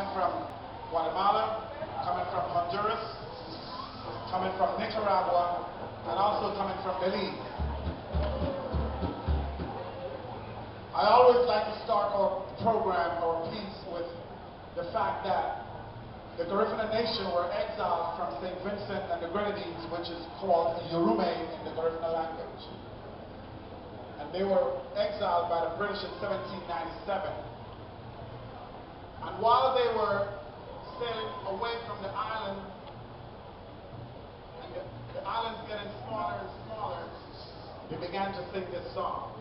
coming from Guatemala, coming from Honduras, coming from Nicaragua, and also coming from Belize. I always like to start our program or piece with the fact that the Garifuna Nation were exiled from St. Vincent and the Grenadines, which is called Yorume in the Garifuna language. And they were exiled by the British in 1797. And while they were sailing away from the island, and the island's getting smaller and smaller, they began to sing this song.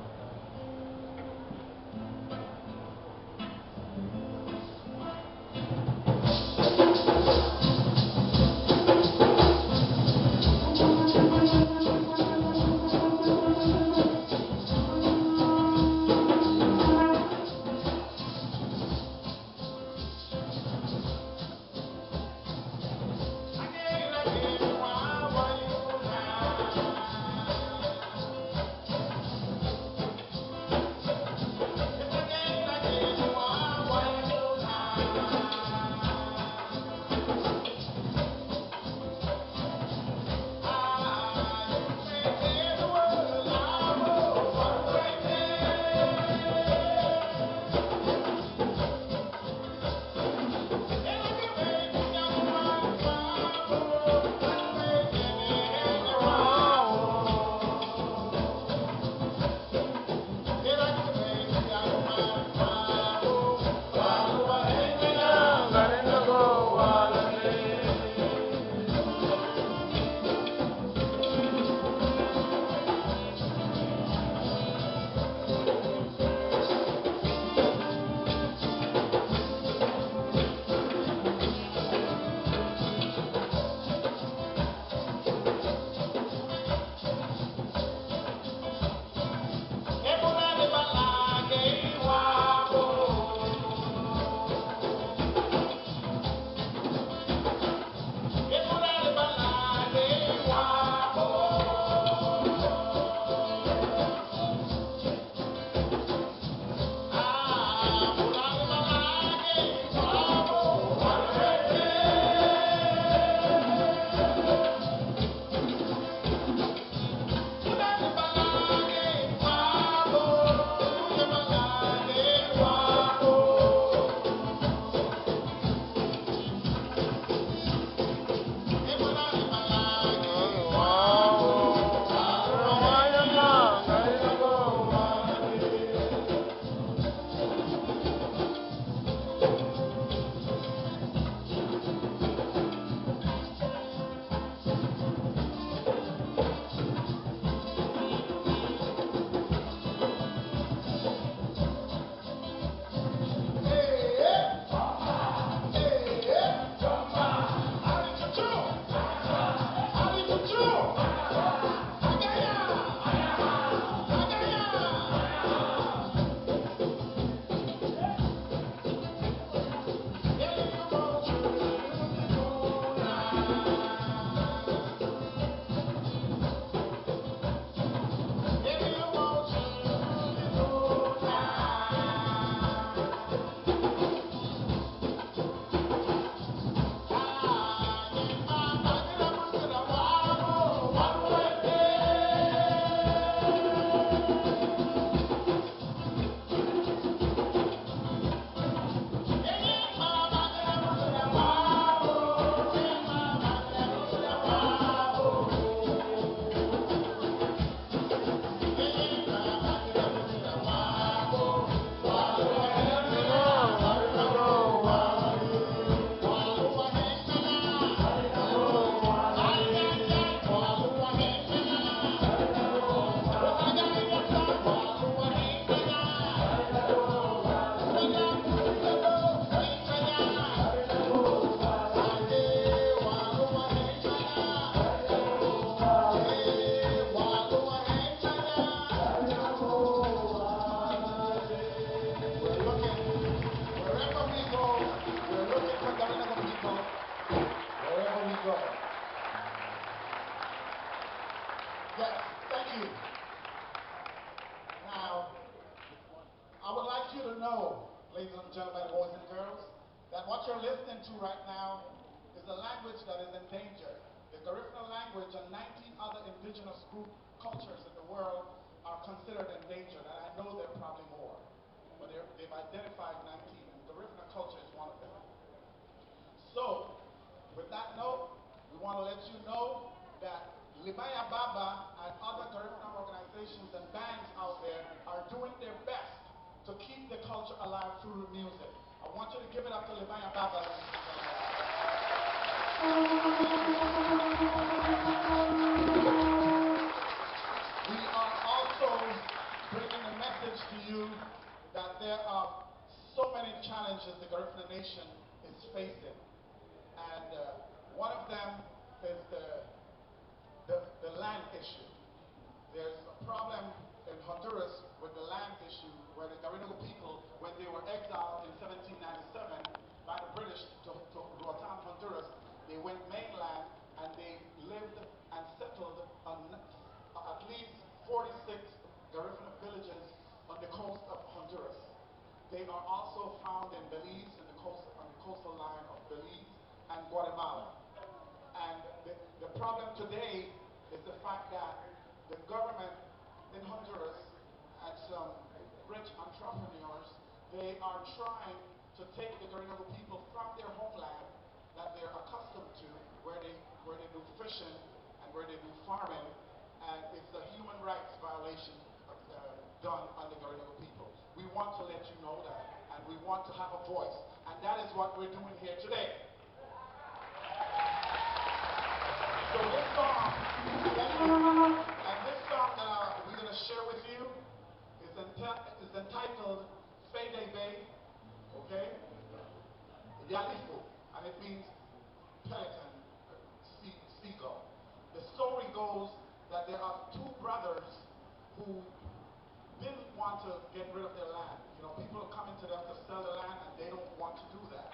Yes, thank you. Now, I would like you to know, ladies and gentlemen, boys and girls, that what you're listening to right now is a language that is endangered. The Garifuna language and 19 other indigenous group cultures in the world are considered endangered, and I know there are probably more, but they've identified 19, and Garifuna culture is one of them. So, with that note, we want to let you know that Libaya Baba and other Garifuna organizations and bands out there are doing their best to keep the culture alive through music. I want you to give it up to Libaya Baba, ladies and gentlemen. We are also bringing a message to you that there are so many challenges the Garifuna Nation is facing. And one of them is the land issue. There's a problem in Honduras with the land issue where the Garinagu people, when they were exiled in 1797 by the British to Roatan, Honduras, they went mainland and they lived and settled on at least 46 Garifuna villages on the coast of Honduras. They are also found in Belize, on the coastal line of Belize and Guatemala. And the problem today is the fact that the government in Honduras and some rich entrepreneurs, they are trying to take the Garinagu people from their homeland that they're accustomed to, where they do fishing and where they do farming, and it's a human rights violation done on the Garinagu people. We want to let you know that, and we want to have a voice, and that is what we're doing here today. So this song, and this song that we're going to share with you is entitled Fede Bay, okay? Yalifu, and it means pelican, seagull. The story goes that there are two brothers who didn't want to get rid of their land. You know, people are coming to them to sell the land and they don't want to do that.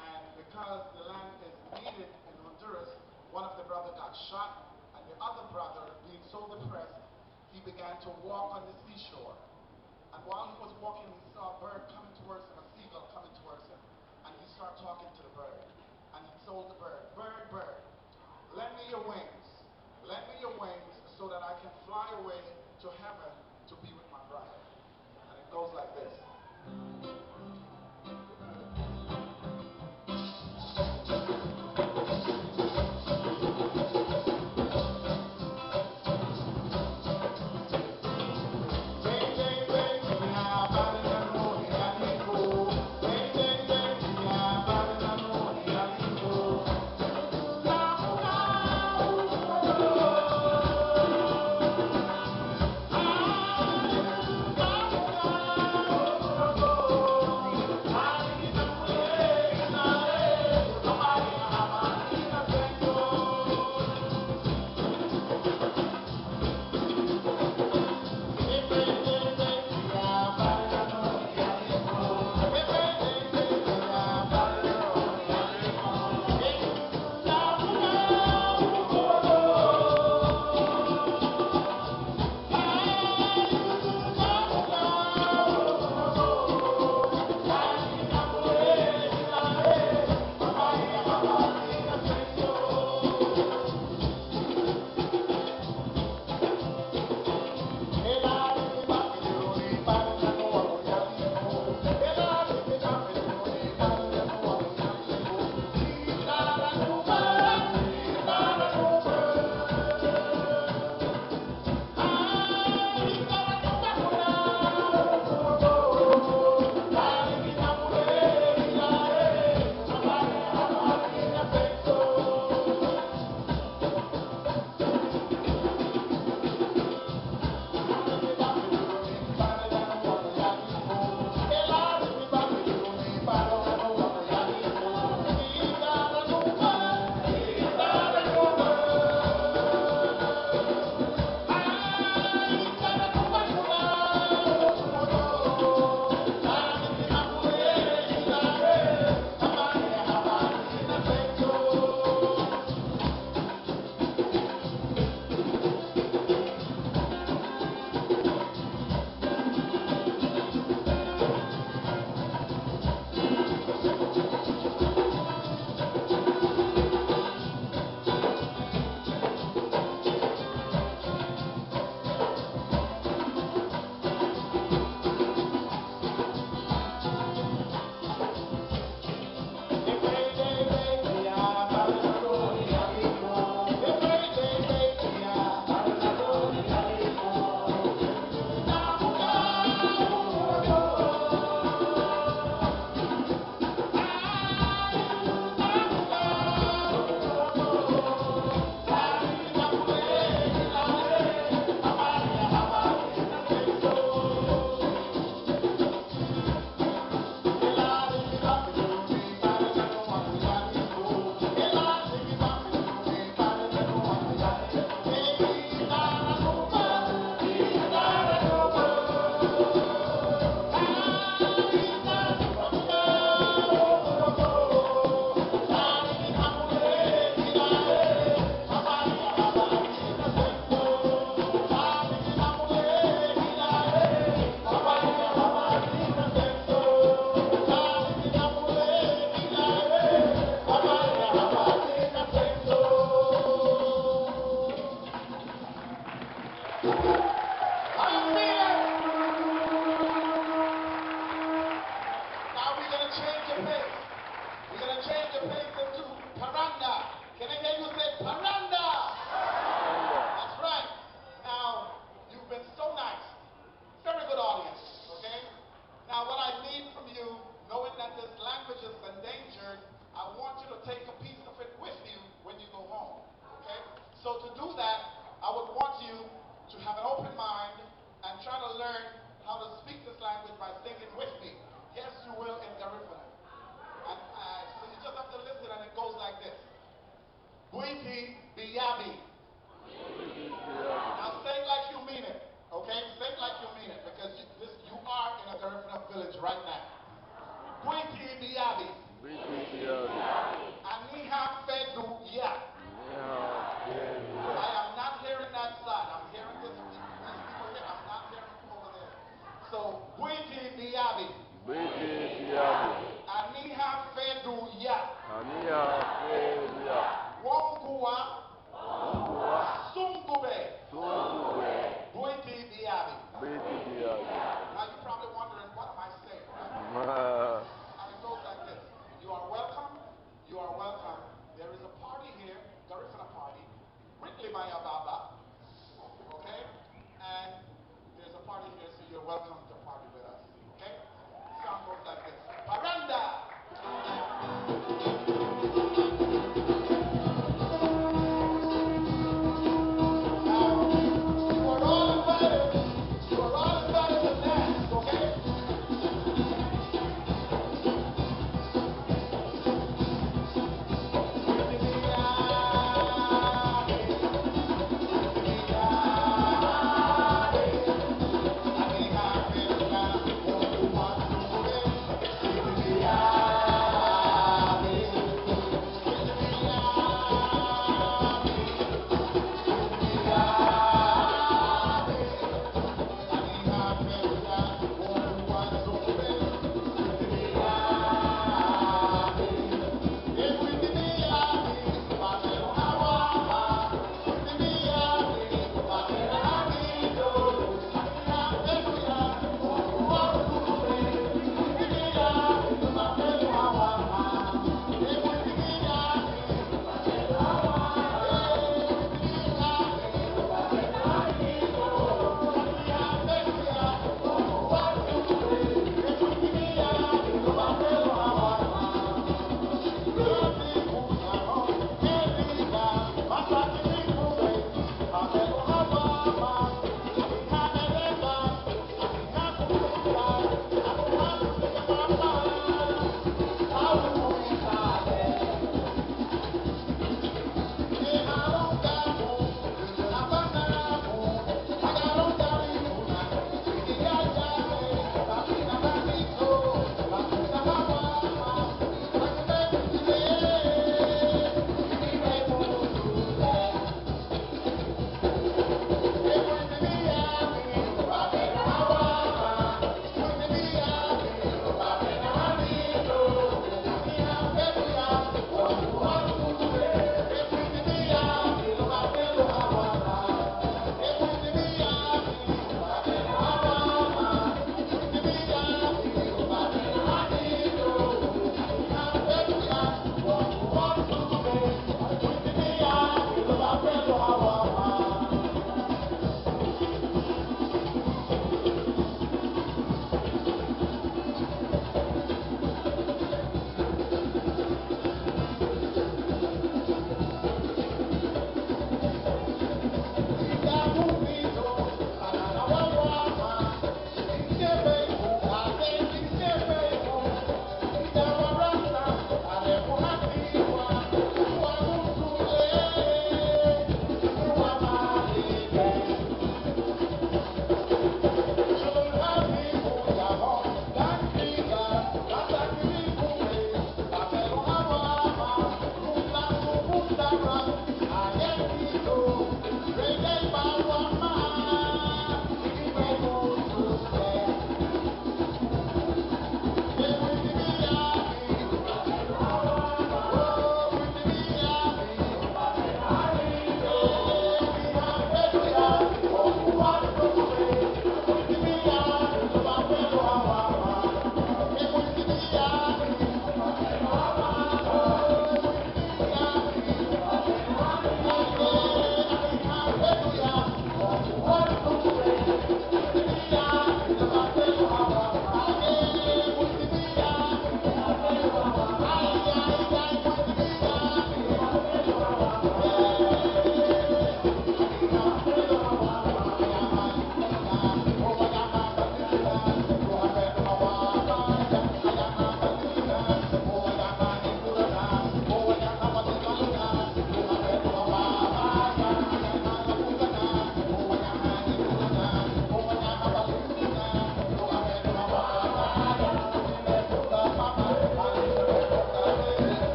And because the land is needed in Honduras, one of the brothers got shot, and the other brother, being so depressed, he began to walk on the seashore. And while he was walking, he saw a bird coming towards him, a seagull coming towards him. And he started talking to the bird. And he told the bird, "Bird, bird, lend me your wings. Lend me your wings so that I can fly away to heaven to be with my brother." And it goes like this. village right now. Gwiti Biabi. Aniha Fedu Ya. I am not hearing that side. I'm hearing these people here. I'm not hearing over there. So, Gwiti Biabi. Aniha Fedu Ya. Wongua. Sungube. Gwiti Biabi. Now you're probably wondering, what am I saying? Right? And it goes like this. You are welcome. You are welcome. There is a party here, Garifuna party, with Limaya Baba. Okay? And there's a party here, so you're welcome to party with us. Okay? Song goes like this. Baranda!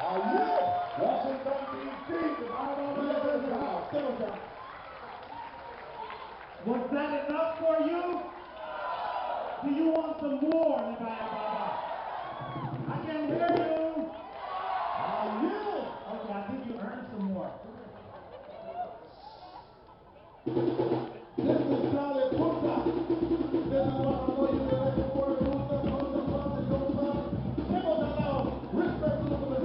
Washington, D.C. Was that enough for you? Do you want some more, Nebaya Baba? I can hear you. Okay, I think you earned some more. This is Charlie Puta. This is what I know you've been waiting for. Puta. People that know, respect to the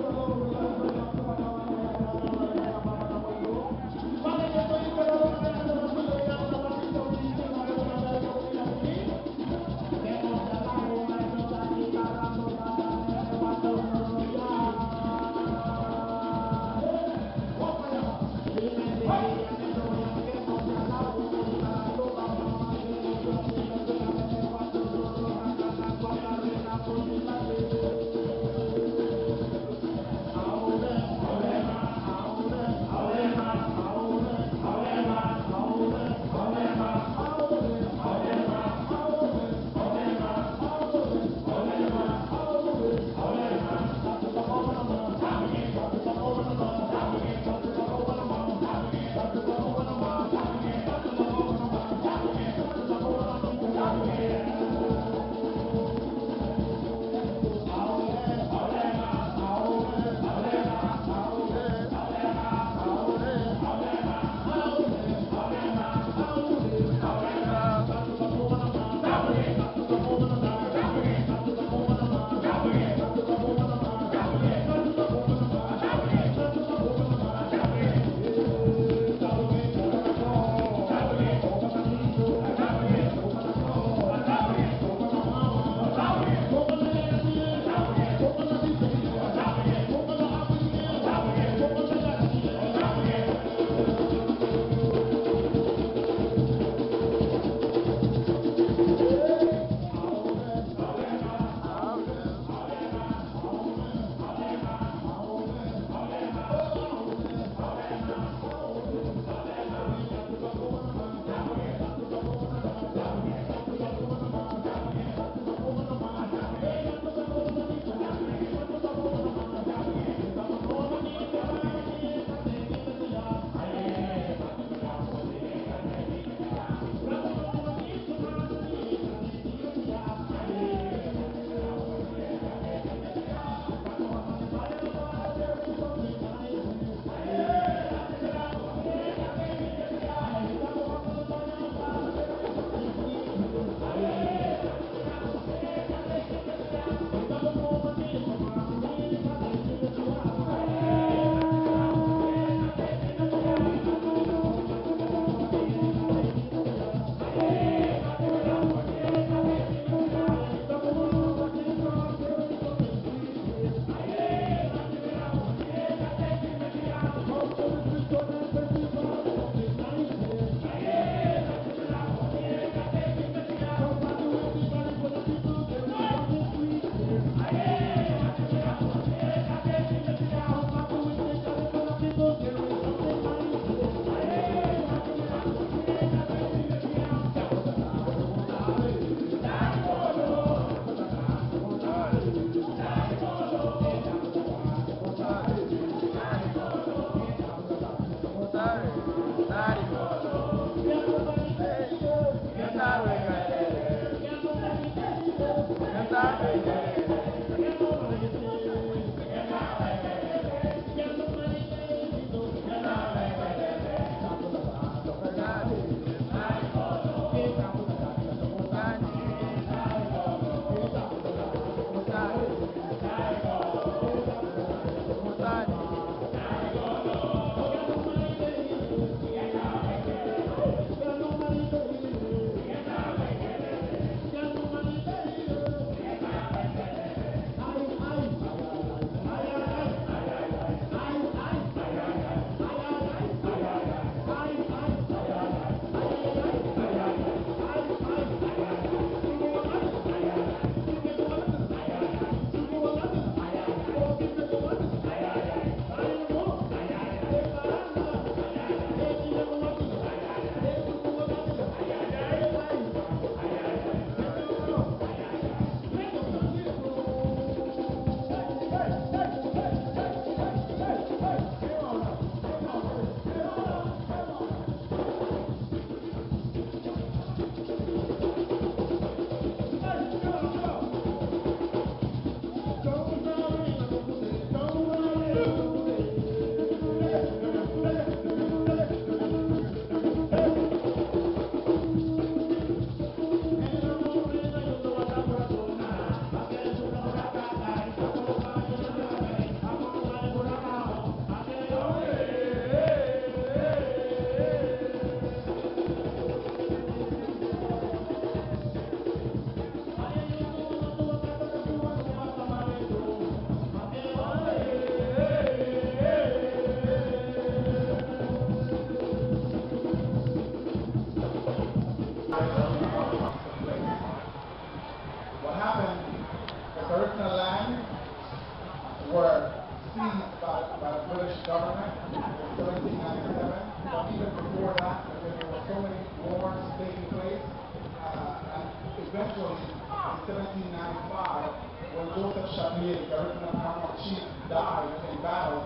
were seized by the British government in 1797. But even before that, because there were so many wars taking place, and eventually in 1795, when Joseph Chapelier, the Garifuna Army chief, died in battle,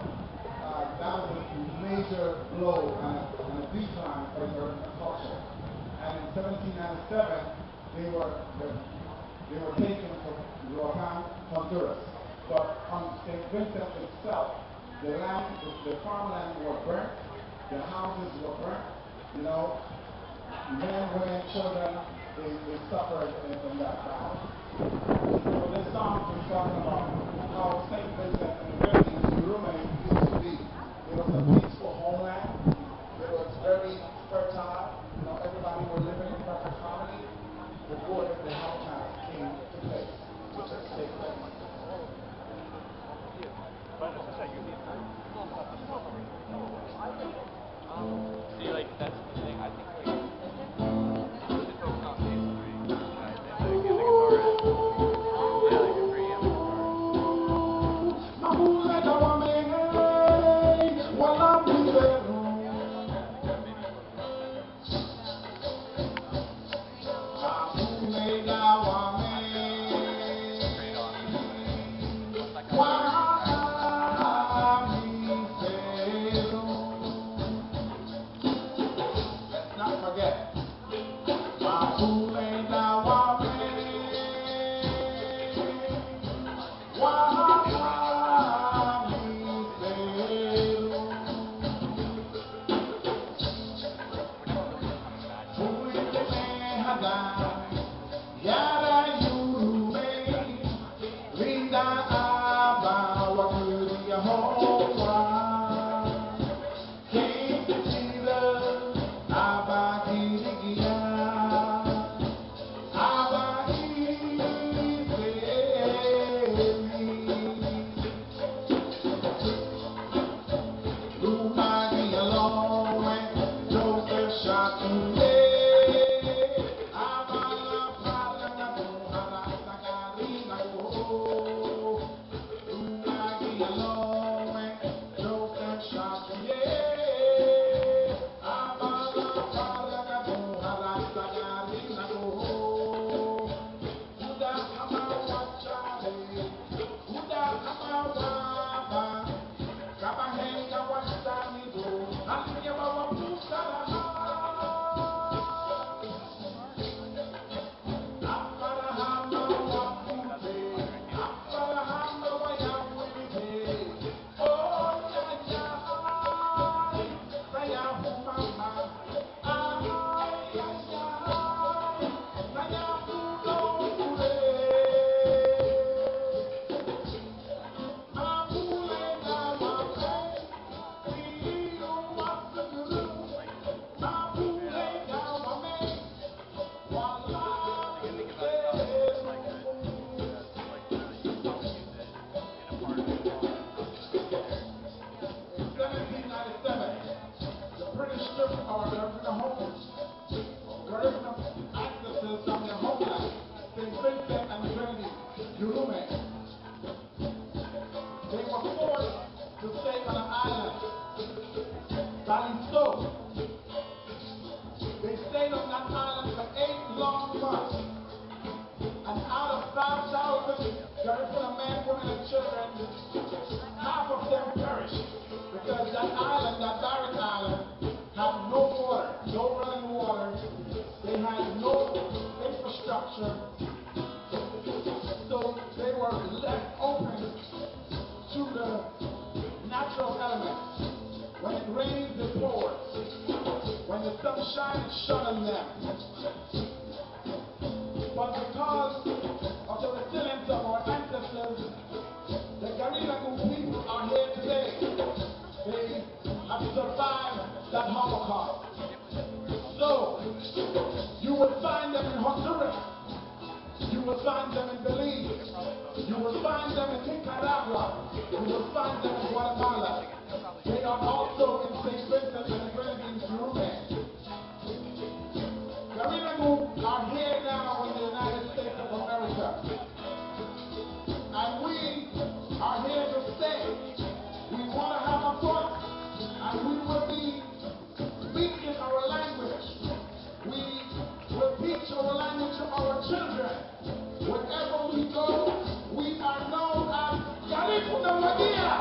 that was a major blow and a decline for the Garifuna culture. And in 1797, they were taken to Roatan, Honduras. But on St. Vincent itself, the land, the farmland were burnt, the houses were burnt, you know, men, women, children, they suffered in that battle. So this song is talking about how St. Vincent and the Grenadines, Urume, used to be. It was a peaceful homeland. It was very fertile. You know, everybody were living in perfect harmony before the Holocaust came to place, to take place. See, like, that's the thing. I think, like, we should focus on masonry. I think, like, as a guitarist, yeah, like, a free And we are here to say we want to have a fun, and we will be speaking our language. We will teach our language to our children. Wherever we go, we are known as Kalipuna Magia.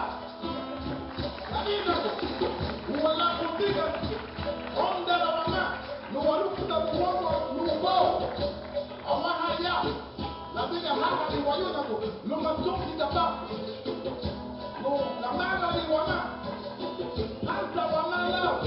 Kalina, wala kutiga, onda la mama, nuwalukuta kuwako, nuwao, omahaya, labiga haka ni wayunago, lumatungi daba, lamana ni wana, anta wana lao.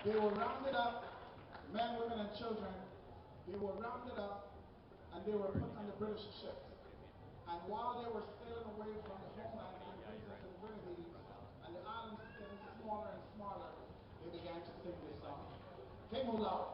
They were rounded up, men, women, and children. They were rounded up, and they were put on the British ships. And while they were sailing away from the homeland, St. Vincent and Grenadines, and the islands getting smaller and smaller, they began to sing this song. Hey, Mullah.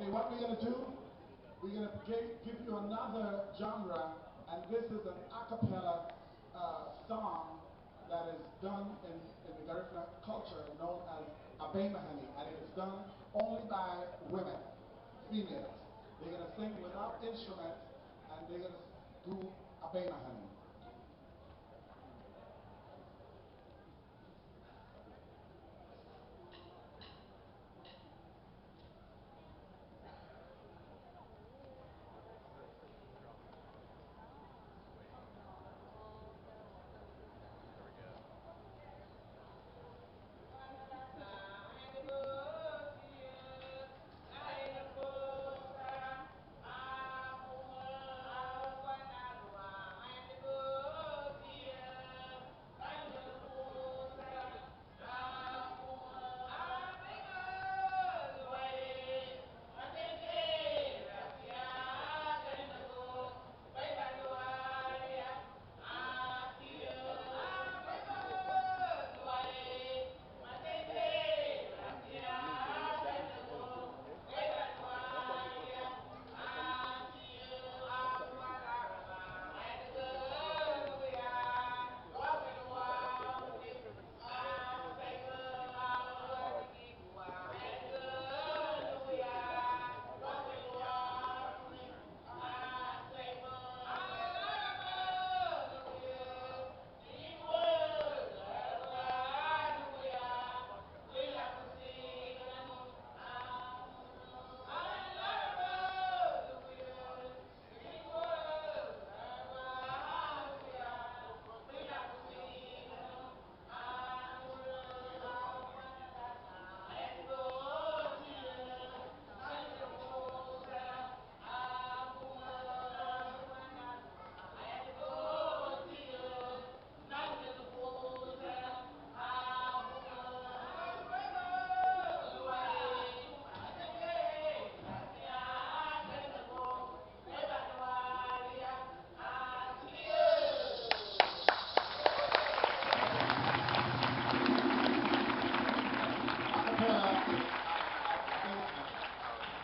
Okay, what we're going to do, we're going to give you another genre, and this is an a cappella song that is done in the Garifuna culture known as Abe Mahani, and it is done only by women, females. They're going to sing without instruments, and they're going to do Abe Mahani.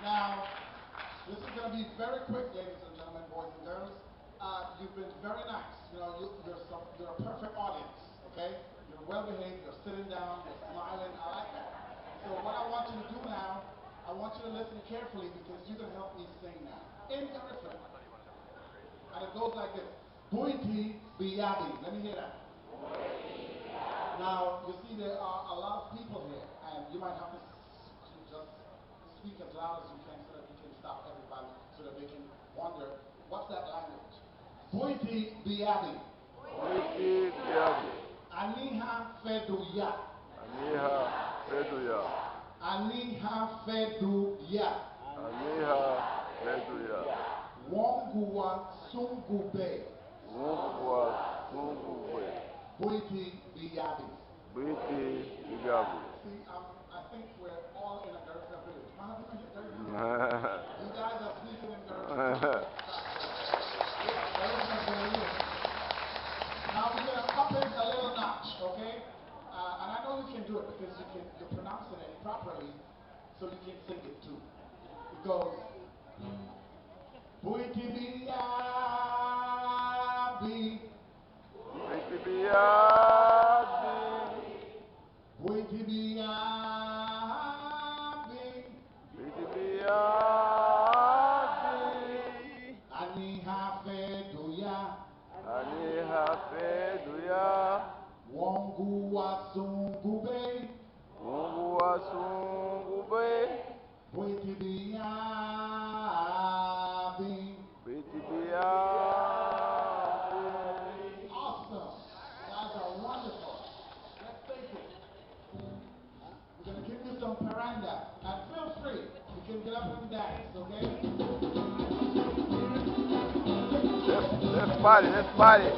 Now, this is going to be very quick, ladies and gentlemen, boys and girls. You've been very nice. You know, you're a perfect audience, okay? You're well behaved, you're sitting down, you're smiling. I like that. So what I want you to do now, I want you to listen carefully because you're going to help me sing now. In Garifuna. And it goes like this. Buiti biyabi. Let me hear that. Now, you see there are a lot of people here, and you might have to just speak as loud as you can so that we can stop everybody, so that they can wonder, what's that language? Buiti biyabi. Buiti biyabi. Aniha feduya. Aniha feduya. Aniha feduya. Aniha feduya. Wonguwa sungube. Wongwa sungube. Buiti biyabi. Buiti biyabi. See, I think we're all in a Garifuna village. You guys are speaking in Garifuna. Now we're going to up it a little notch, okay? And I know you can do it because you're pronouncing it properly, so you can sing it too. It goes, Buiti biyabi. Buiti biyabi. Buiti biyabi. Buiti biyabi. Aniha feduya. Aniha feduya. Wonguwa sungube. Wongwa sungube. Buiti biyabi. Buiti biyabi. Awesome. You guys are wonderful. Let's take it. We're going to give you some paranda. And feel free. You can get up and dance, okay? Let's party, let's party.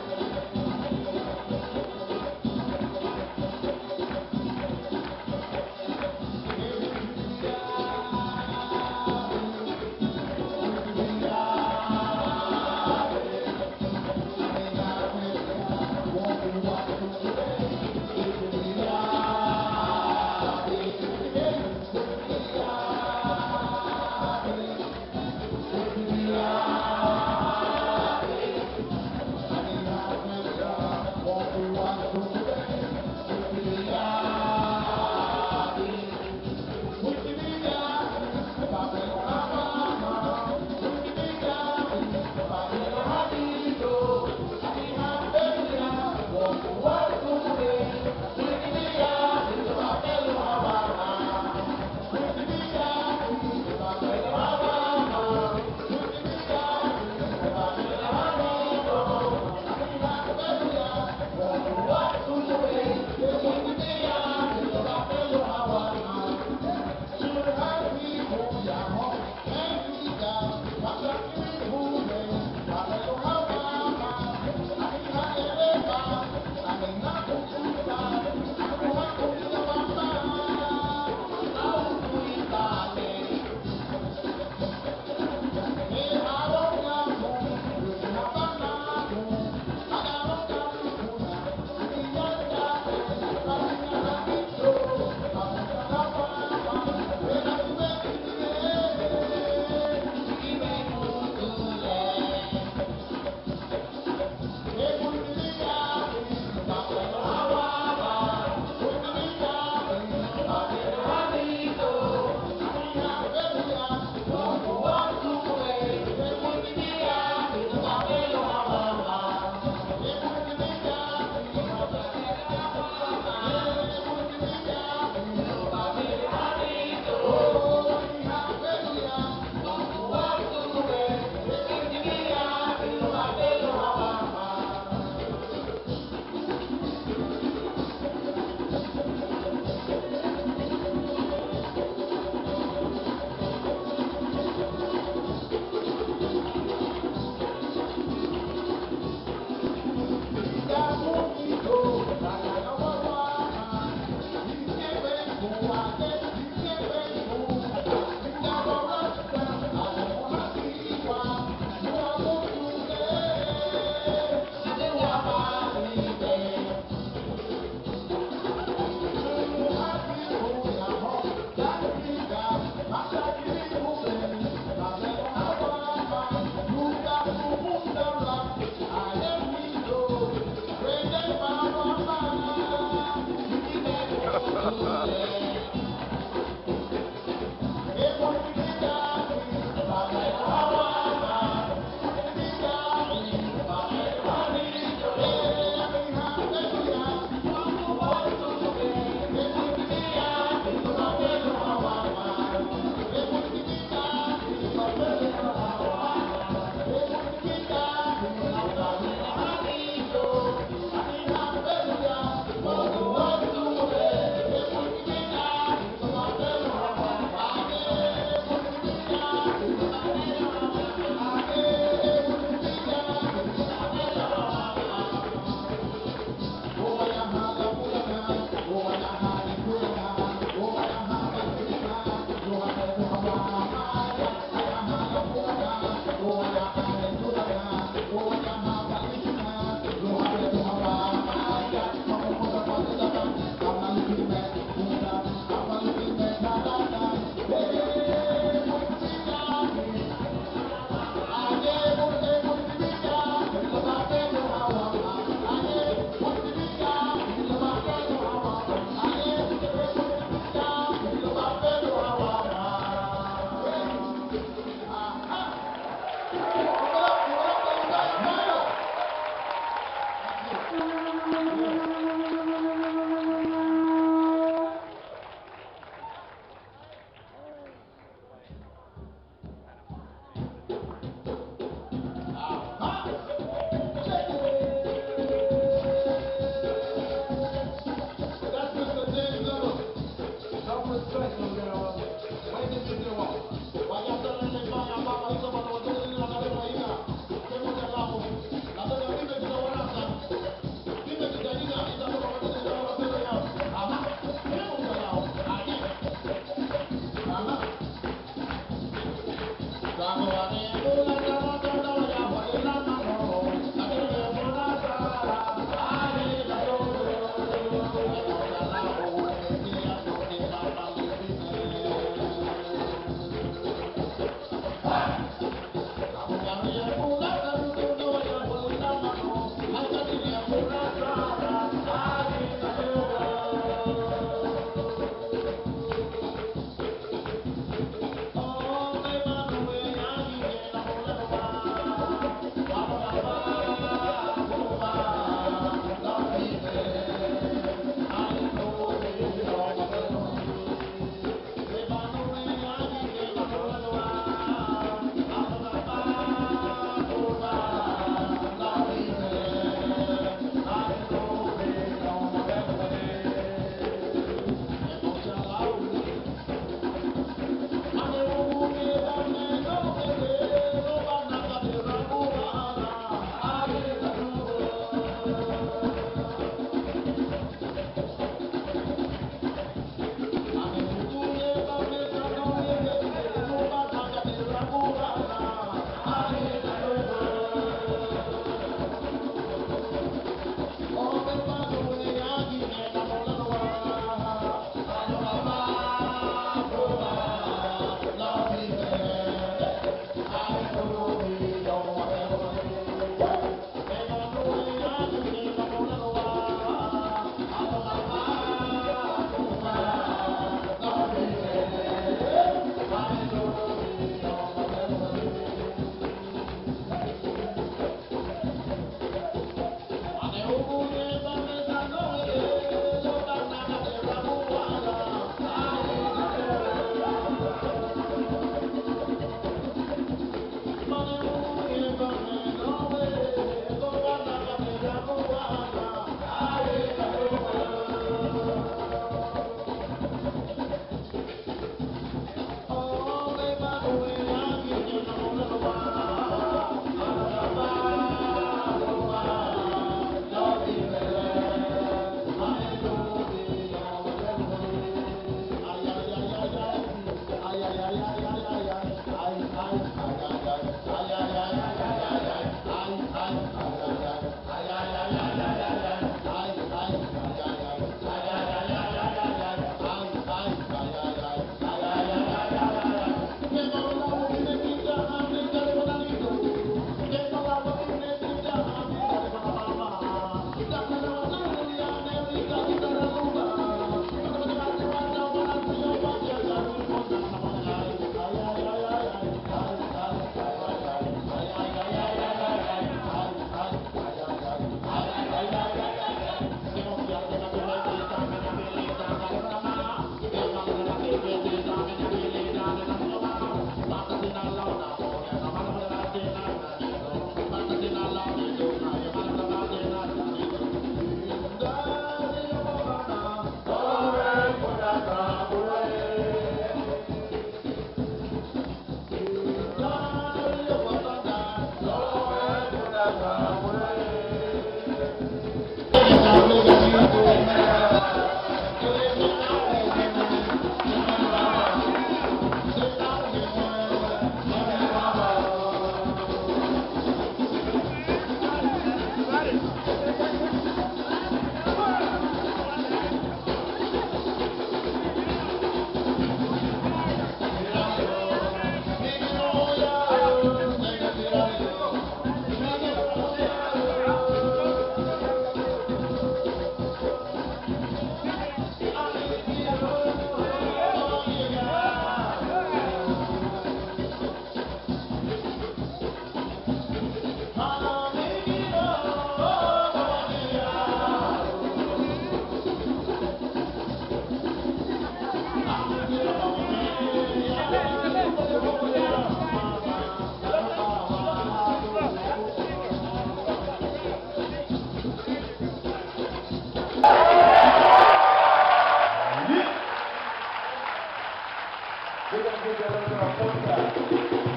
give you a little bit of Ponta.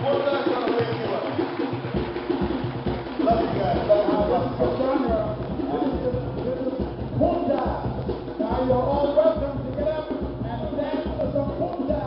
Ponta's gonna wake you up. Love you guys. Love you guys. The genre. This is Punta. Now you're all welcome to get up and dance to some Punta.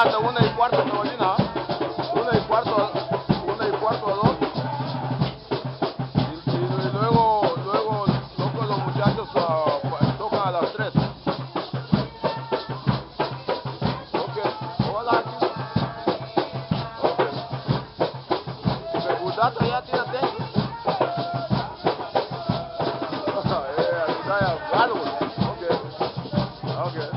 hasta 1:15, Carolina. 1:15, 1:15 a 2. Y luego tocan los muchachos, tocan a las 3. Ok, hola. Ok. Begudata ya tiene atento. Okay.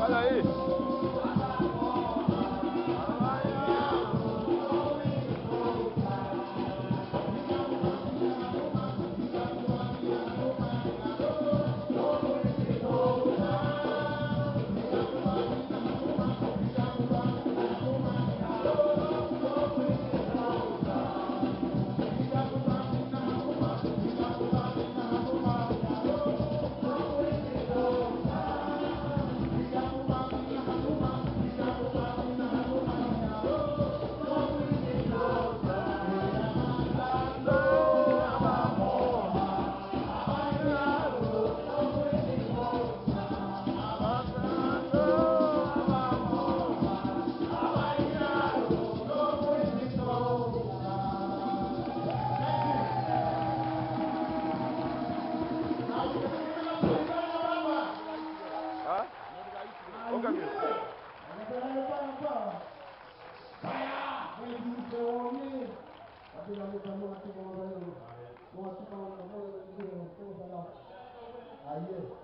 Olha aí. Ô Camilo. Ayer.